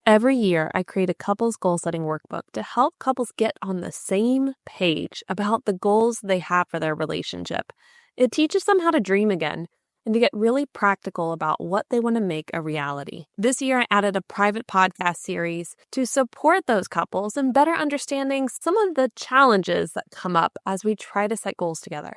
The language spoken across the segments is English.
Every year, I create a couples goal setting workbook to help couples get on the same page about the goals they have for their relationship. It teaches them how to dream again and to get really practical about what they want to make a reality. This year, I added a private podcast series to support those couples in better understanding some of the challenges that come up as we try to set goals together.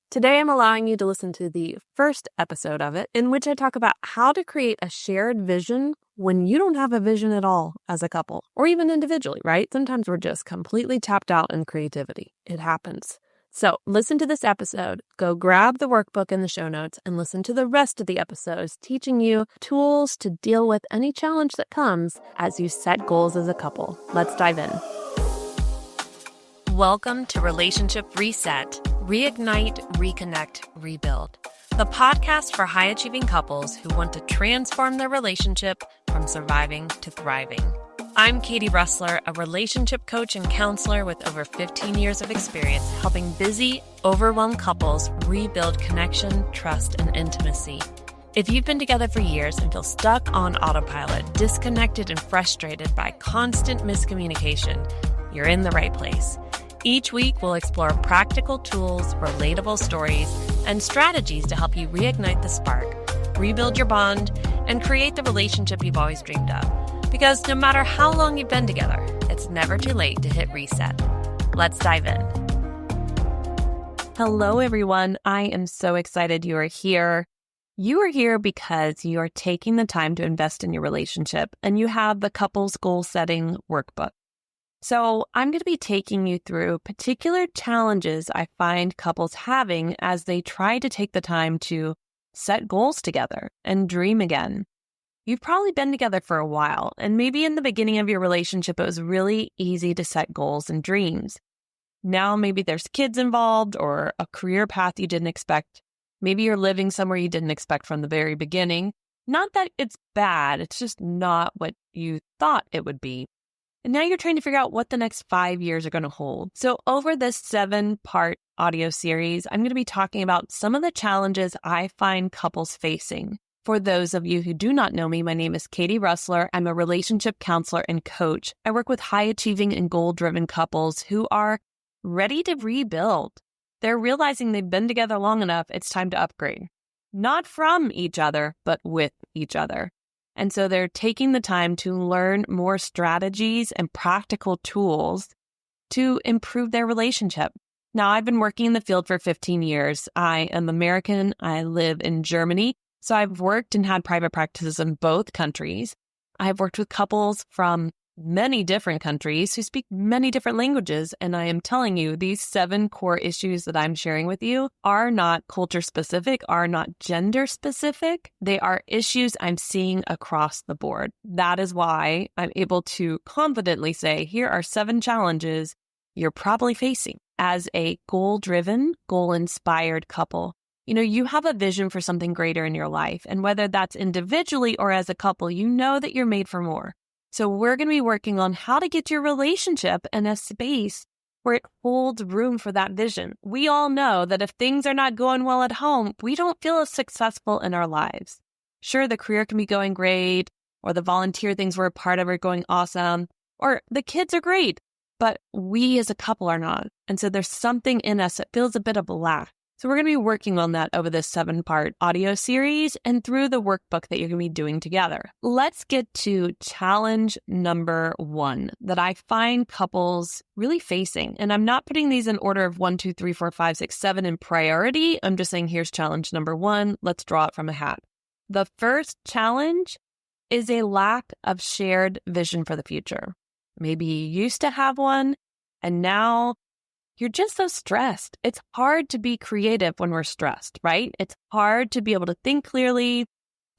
Today, I'm allowing you to listen to the first episode of it, in which I talk about how to create a shared vision when you don't have a vision at all as a couple, or even individually, right? Sometimes we're just completely tapped out in creativity. It happens. So listen to this episode, go grab the workbook in the show notes, and listen to the rest of the episodes teaching you tools to deal with any challenge that comes as you set goals as a couple. Let's dive in. Welcome to Relationship Reset. Reignite, reconnect, rebuild. The podcast for high-achieving couples who want to transform their relationship from surviving to thriving. I'm Katie Rustler, a relationship coach and counselor with over 15 years of experience helping busy, overwhelmed couples rebuild connection, trust, and intimacy. If you've been together for years and feel stuck on autopilot, disconnected and frustrated by constant miscommunication, you're in the right place. Each week, we'll explore practical tools, relatable stories, and strategies to help you reignite the spark, rebuild your bond, and create the relationship you've always dreamed of. Because no matter how long you've been together, it's never too late to hit reset. Let's dive in. Hello, everyone. I am so excited you are here. You are here because you are taking the time to invest in your relationship, and you have the Couples Goal Setting Workbook. So I'm going to be taking you through particular challenges I find couples having as they try to take the time to set goals together and dream again. You've probably been together for a while, and maybe in the beginning of your relationship, it was really easy to set goals and dreams. Now maybe there's kids involved or a career path you didn't expect. Maybe you're living somewhere you didn't expect from the very beginning. Not that it's bad, it's just not what you thought it would be. And now you're trying to figure out what the next 5 years are going to hold. So over this 7-part audio series, I'm going to be talking about some of the challenges I find couples facing. For those of you who do not know me, my name is Katie Rustler. I'm a relationship counselor and coach. I work with high-achieving and goal-driven couples who are ready to rebuild. They're realizing they've been together long enough, it's time to upgrade. Not from each other, but with each other. And so they're taking the time to learn more strategies and practical tools to improve their relationship. Now, I've been working in the field for 15 years. I am American. I live in Germany. So I've worked and had private practices in both countries. I've worked with couples from many different countries who speak many different languages. And I am telling you, these 7 core issues that I'm sharing with you are not culture specific, are not gender specific. They are issues I'm seeing across the board. That is why I'm able to confidently say, here are 7 challenges you're probably facing as a goal-driven, goal-inspired couple. You know, you have a vision for something greater in your life. And whether that's individually or as a couple, you know that you're made for more. So we're going to be working on how to get your relationship in a space where it holds room for that vision. We all know that if things are not going well at home, we don't feel as successful in our lives. Sure, the career can be going great, or the volunteer things we're a part of are going awesome, or the kids are great, but we as a couple are not. And so there's something in us that feels a bit of a lack. So we're going to be working on that over this 7-part audio series and through the workbook that you're going to be doing together. Let's get to challenge number 1 that I find couples really facing. And I'm not putting these in order of 1, 2, 3, 4, 5, 6, 7 in priority. I'm just saying, here's challenge number 1. Let's draw it from a hat. The first challenge is a lack of shared vision for the future. Maybe you used to have one, and now you're just so stressed. It's hard to be creative when we're stressed, right? It's hard to be able to think clearly,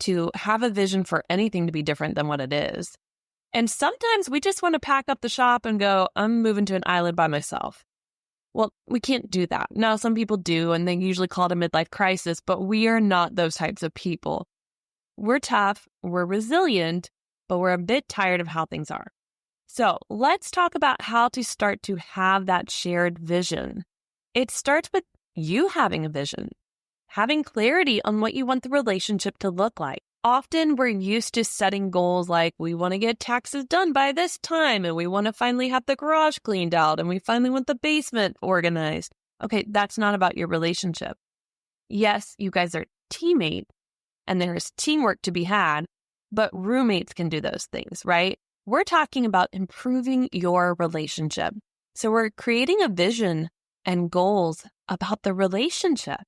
to have a vision for anything to be different than what it is. And sometimes we just want to pack up the shop and go, I'm moving to an island by myself. Well, we can't do that. Now, some people do, and they usually call it a midlife crisis, but we are not those types of people. We're tough, we're resilient, but we're a bit tired of how things are. So let's talk about how to start to have that shared vision. It starts with you having a vision, having clarity on what you want the relationship to look like. often we're used to setting goals like we want to get taxes done by this time and we want to finally have the garage cleaned out and we finally want the basement organized. Okay, that's not about your relationship. Yes, you guys are teammates and there's teamwork to be had, but roommates can do those things, right? We're talking about improving your relationship. So we're creating a vision and goals about the relationship.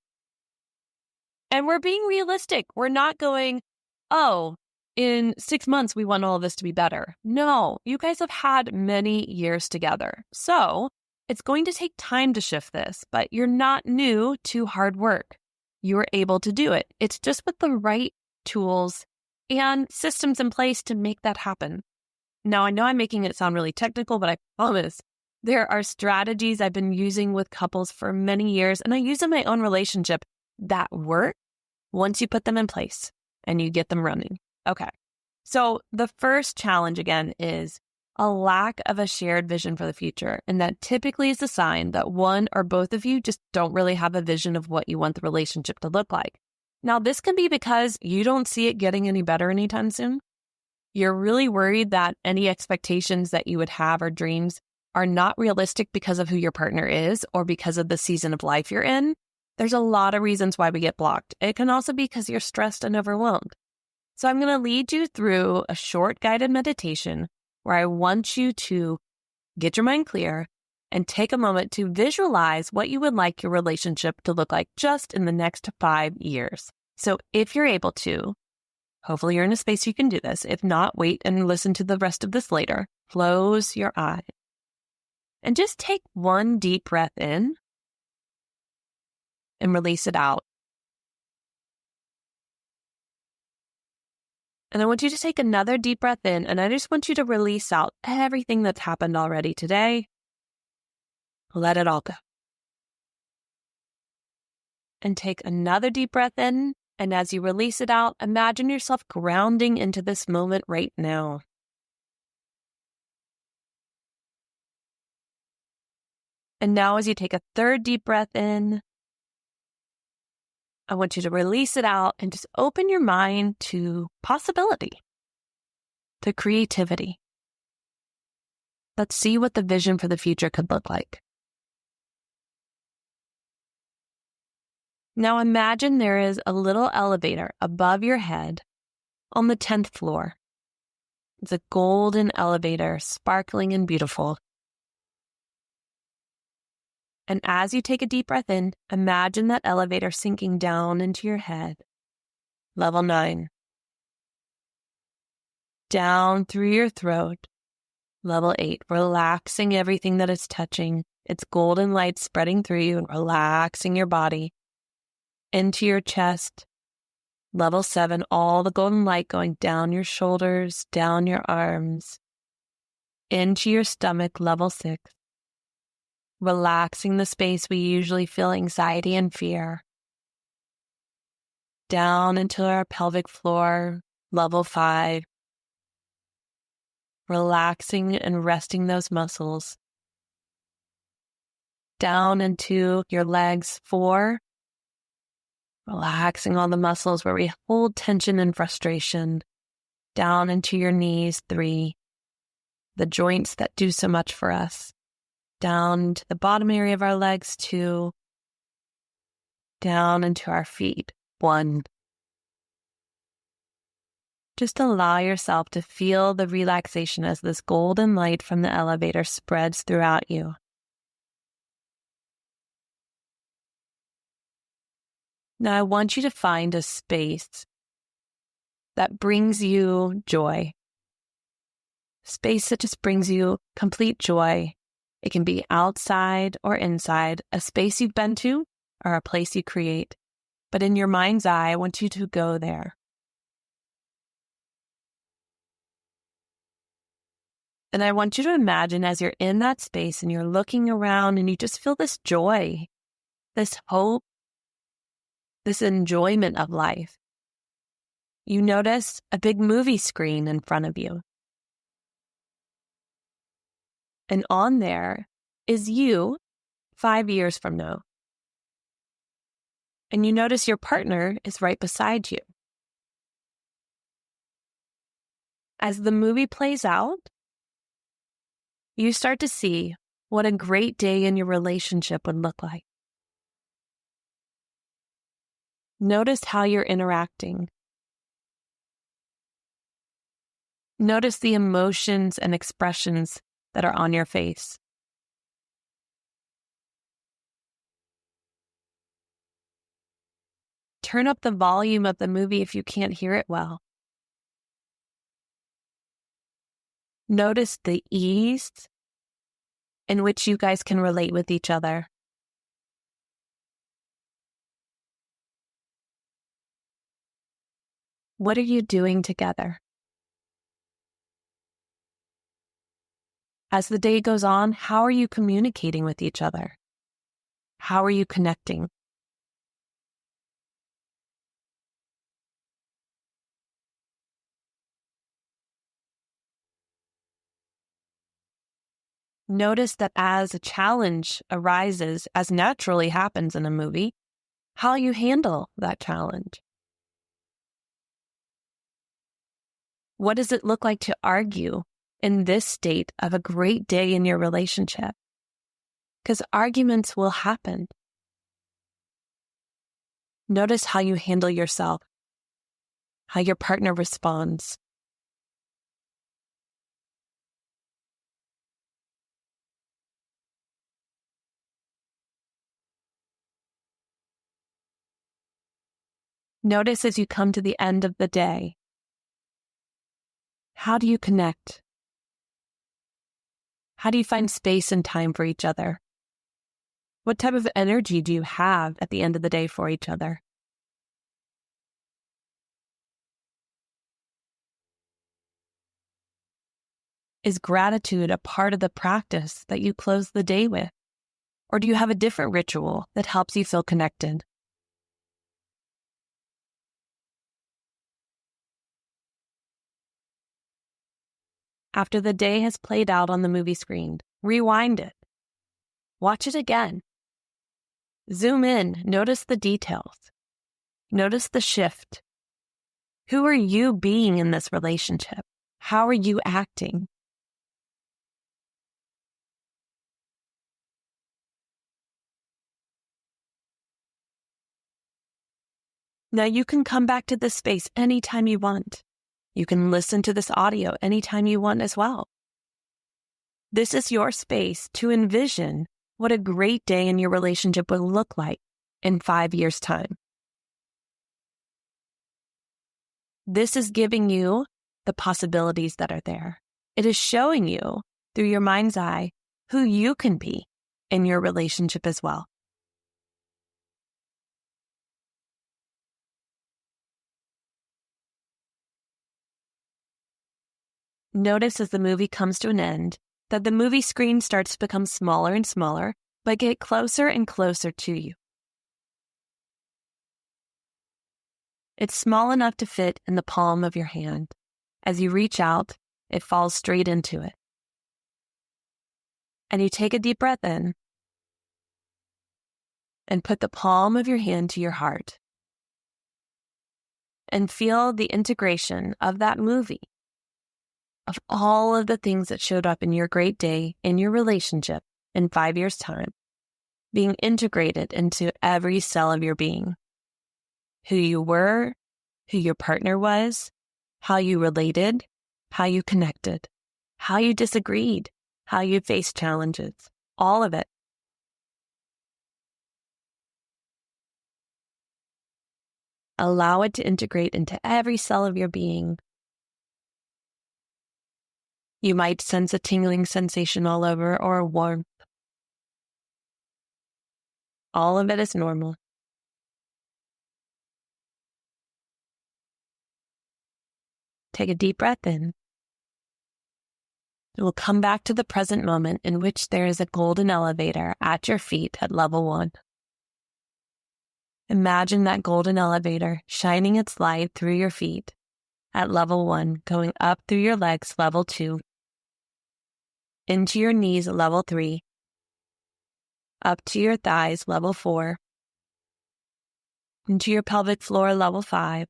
And we're being realistic. We're not going, oh, in 6 months, we want all this to be better. No, you guys have had many years together. So it's going to take time to shift this, but you're not new to hard work. You're able to do it. It's just with the right tools and systems in place to make that happen. Now, I know I'm making it sound really technical, but I promise there are strategies I've been using with couples for many years, and I use in my own relationship that work once you put them in place and you get them running. Okay. So the first challenge again is a lack of a shared vision for the future. And that typically is a sign that one or both of you just don't really have a vision of what you want the relationship to look like. Now, this can be because you don't see it getting any better anytime soon. You're really worried that any expectations that you would have or dreams are not realistic because of who your partner is or because of the season of life you're in. There's a lot of reasons why we get blocked. It can also be because you're stressed and overwhelmed. So I'm going to lead you through a short guided meditation where I want you to get your mind clear and take a moment to visualize what you would like your relationship to look like just in the next 5 years. So if you're able to, hopefully you're in a space you can do this. If not, wait and listen to the rest of this later. Close your eyes and just take one deep breath in and release it out. And I want you to take another deep breath in, and I just want you to release out everything that's happened already today. Let it all go. And take another deep breath in, and as you release it out, imagine yourself grounding into this moment right now. And now as you take a third deep breath in, I want you to release it out and just open your mind to possibility, to creativity. Let's see what the vision for the future could look like. Now imagine there is a little elevator above your head on the 10th floor. It's a golden elevator, sparkling and beautiful. And as you take a deep breath in, imagine that elevator sinking down into your head. Level 9. Down through your throat. Level 8. Relaxing everything that it's touching. It's golden light spreading through you and relaxing your body. Into your chest. Level 7. All the golden light going down your shoulders, down your arms. Into your stomach. Level 6. Relaxing the space we usually feel anxiety and fear. Down into our pelvic floor, level 5. Relaxing and resting those muscles. Down into your legs, 4. Relaxing all the muscles where we hold tension and frustration. Down into your knees, 3. The joints that do so much for us. Down to the bottom area of our legs, 2. Down into our feet, 1. Just allow yourself to feel the relaxation as this golden light from the elevator spreads throughout you. Now I want you to find a space that brings you joy. Space that just brings you complete joy. It can be outside or inside, a space you've been to or a place you create. But in your mind's eye, I want you to go there. And I want you to imagine as you're in that space and you're looking around and you just feel this joy, this hope, this enjoyment of life. You notice a big movie screen in front of you. And on there is you 5 years from now. And you notice your partner is right beside you. As the movie plays out, you start to see what a great day in your relationship would look like. Notice how you're interacting. Notice the emotions and expressions that are on your face. Turn up the volume of the movie if you can't hear it well. Notice the ease in which you guys can relate with each other. What are you doing together? As the day goes on, how are you communicating with each other? How are you connecting? Notice that as a challenge arises, as naturally happens in a movie, how you handle that challenge. What does it look like to argue in this state of a great day in your relationship? Because arguments will happen. Notice how you handle yourself, how your partner responds. Notice as you come to the end of the day, how do you connect? How do you find space and time for each other? What type of energy do you have at the end of the day for each other? Is gratitude a part of the practice that you close the day with? Or do you have a different ritual that helps you feel connected? After the day has played out on the movie screen, rewind it. Watch it again. Zoom in, notice the details. Notice the shift. Who are you being in this relationship? How are you acting? Now you can come back to this space anytime you want. You can listen to this audio anytime you want as well. This is your space to envision what a great day in your relationship will look like in 5 years' time. This is giving you the possibilities that are there. It is showing you through your mind's eye who you can be in your relationship as well. Notice as the movie comes to an end that the movie screen starts to become smaller and smaller, but get closer and closer to you. It's small enough to fit in the palm of your hand. As you reach out, it falls straight into it. And you take a deep breath in and put the palm of your hand to your heart and feel the integration of that movie, of all of the things that showed up in your great day, in your relationship, in 5 years' time, being integrated into every cell of your being. Who you were, who your partner was, how you related, how you connected, how you disagreed, how you faced challenges, all of it. Allow it to integrate into every cell of your being. You might sense a tingling sensation all over or a warmth. All of it is normal. Take a deep breath in. We'll come back to the present moment in which there is a golden elevator at your feet at level 1. Imagine that golden elevator shining its light through your feet at level 1, going up through your legs, level 2, into your knees, level 3, up to your thighs, level 4, into your pelvic floor, level 5,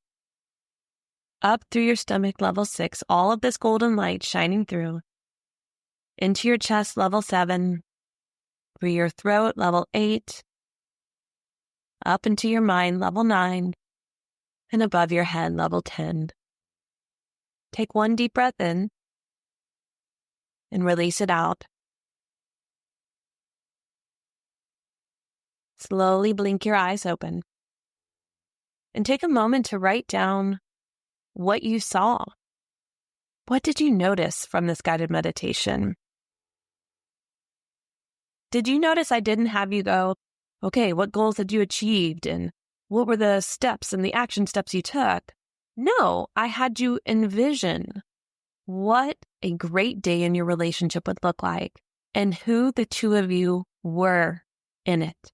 up through your stomach, level 6, all of this golden light shining through, into your chest, level 7, through your throat, level 8, up into your mind, level 9, and above your head, level 10. Take one deep breath in and release it out. Slowly blink your eyes open and take a moment to write down what you saw. What did you notice from this guided meditation? Did you notice I didn't have you go, okay, what goals had you achieved and what were the steps and the action steps you took? No, I had you envision what a great day in your relationship would look like and who the two of you were in it.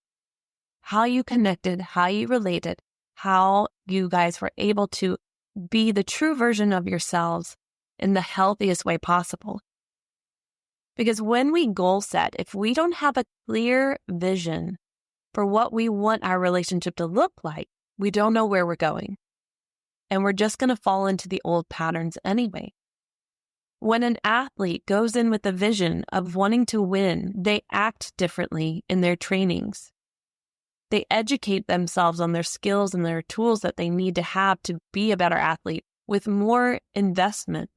How you connected, how you related, how you guys were able to be the true version of yourselves in the healthiest way possible. Because when we goal set, if we don't have a clear vision for what we want our relationship to look like, we don't know where we're going. And we're just going to fall into the old patterns anyway. When an athlete goes in with a vision of wanting to win, they act differently in their trainings. They educate themselves on their skills and their tools that they need to have to be a better athlete with more investment.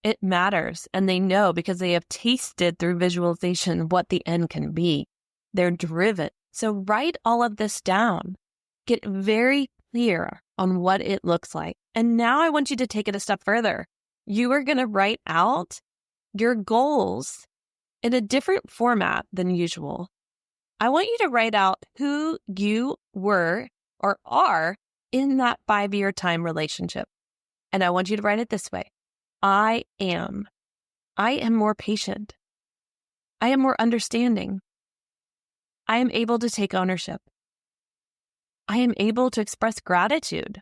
It matters, and they know because they have tasted through visualization what the end can be. They're driven. So write all of this down. Get very clear on what it looks like. And now I want you to take it a step further. You are going to write out your goals in a different format than usual. I want you to write out who you were or are in that 5-year time relationship. And I want you to write it this way. I am more patient. I am more understanding. I am able to take ownership. I am able to express gratitude.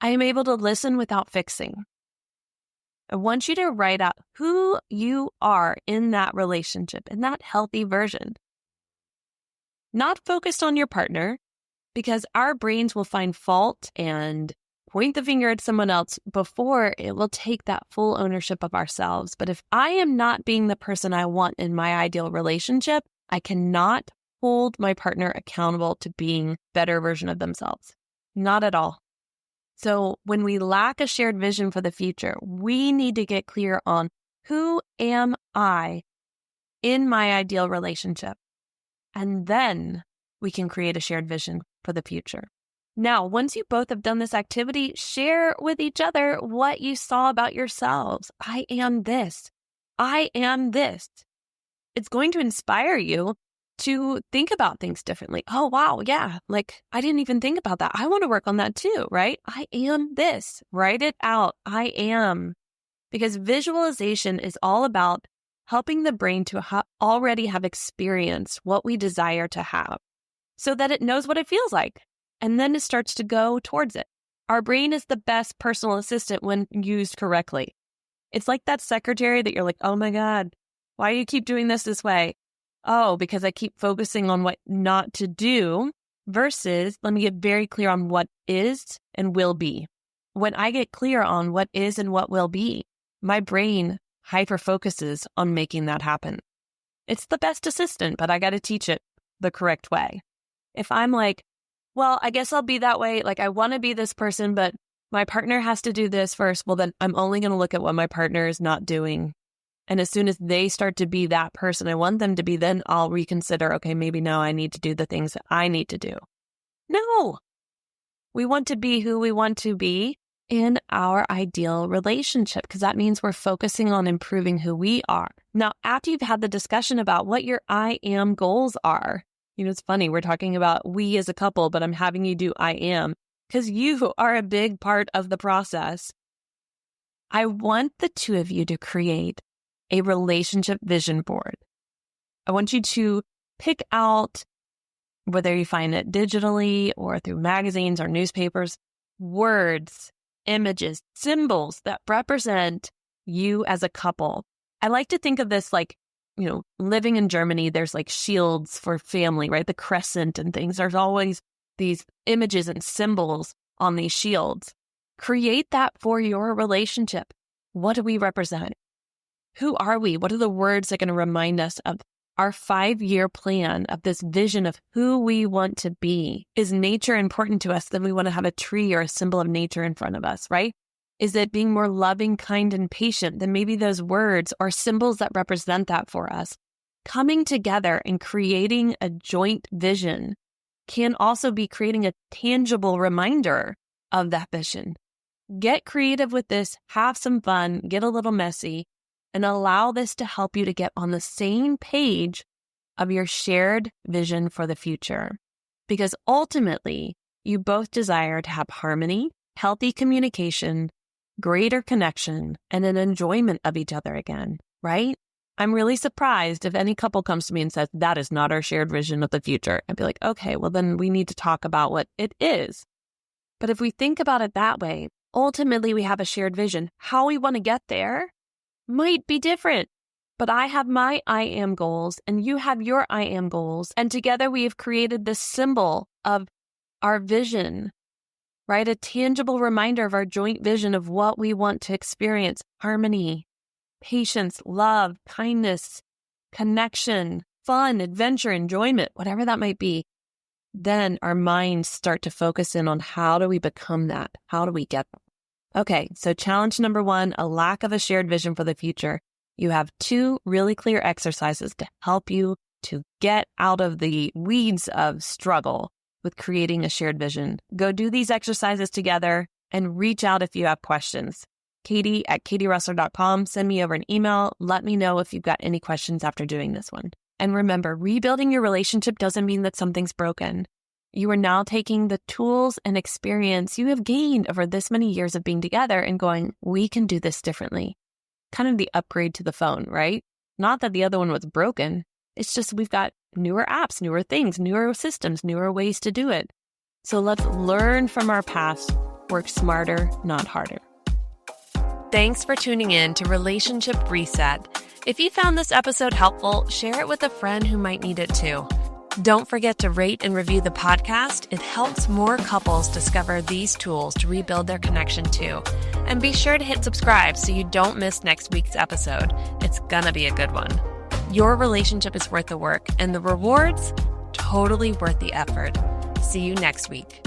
I am able to listen without fixing. I want you to write out who you are in that relationship, in that healthy version. Not focused on your partner, because our brains will find fault and point the finger at someone else before it will take that full ownership of ourselves. But if I am not being the person I want in my ideal relationship, I cannot hold my partner accountable to being a better version of themselves. Not at all. So when we lack a shared vision for the future, we need to get clear on who am I in my ideal relationship? And then we can create a shared vision for the future. Now, once you both have done this activity, share with each other what you saw about yourselves. I am this. I am this. It's going to inspire you to think about things differently. Oh, wow. Yeah. Like I didn't even think about that. I want to work on that too, right? I am this. Write it out. I am. Because visualization is all about helping the brain to already have experienced what we desire to have so that it knows what it feels like. And then it starts to go towards it. Our brain is the best personal assistant when used correctly. It's like that secretary that you're like, oh my God, why do you keep doing this way? Oh, because I keep focusing on what not to do versus let me get very clear on what is and will be. When I get clear on what is and what will be, my brain hyper focuses on making that happen. It's the best assistant, but I got to teach it the correct way. If I'm like, well, I guess I'll be that way. Like I want to be this person, but my partner has to do this first. Well, then I'm only going to look at what my partner is not doing. And as soon as they start to be that person I want them to be, then I'll reconsider, okay, maybe now I need to do the things that I need to do. No, we want to be who we want to be in our ideal relationship, because that means we're focusing on improving who we are. Now, after you've had the discussion about what your I am goals are, it's funny, we're talking about we as a couple, but I'm having you do I am, because you are a big part of the process. I want the two of you to create a relationship vision board. I want you to pick out, whether you find it digitally or through magazines or newspapers, words, images, symbols that represent you as a couple. I like to think of this like, living in Germany, there's like shields for family, right? The crescent and things. There's always these images and symbols on these shields. Create that for your relationship. What do we represent? Who are we? What are the words that are going to remind us of our 5-year plan, of this vision of who we want to be? Is nature important to us? Then we want to have a tree or a symbol of nature in front of us, right? Is it being more loving, kind, and patient? Then maybe those words or symbols that represent that for us. Coming together and creating a joint vision can also be creating a tangible reminder of that vision. Get creative with this, have some fun, get a little messy, and allow this to help you to get on the same page of your shared vision for the future. Because ultimately, you both desire to have harmony, healthy communication, greater connection, and an enjoyment of each other again, right? I'm really surprised if any couple comes to me and says, that is not our shared vision of the future. I'd be like, okay, well then we need to talk about what it is. But if we think about it that way, ultimately we have a shared vision. How we want to get there might be different, but I have my I am goals and you have your I am goals. And together we have created this symbol of our vision, right? A tangible reminder of our joint vision of what we want to experience: harmony, patience, love, kindness, connection, fun, adventure, enjoyment, whatever that might be. Then our minds start to focus in on how do we become that? How do we get them? Okay, so challenge number 1, a lack of a shared vision for the future. You have 2 really clear exercises to help you to get out of the weeds of struggle with creating a shared vision. Go do these exercises together and reach out if you have questions. Katie@katierustler.com. Send me over an email. Let me know if you've got any questions after doing this one. And remember, rebuilding your relationship doesn't mean that something's broken. You are now taking the tools and experience you have gained over this many years of being together and going, we can do this differently. Kind of the upgrade to the phone, right? Not that the other one was broken. It's just we've got newer apps, newer things, newer systems, newer ways to do it. So let's learn from our past, work smarter, not harder. Thanks for tuning in to Relationship Reset. If you found this episode helpful, share it with a friend who might need it too. Don't forget to rate and review the podcast. It helps more couples discover these tools to rebuild their connection too. And be sure to hit subscribe so you don't miss next week's episode. It's gonna be a good one. Your relationship is worth the work, and the rewards, totally worth the effort. See you next week.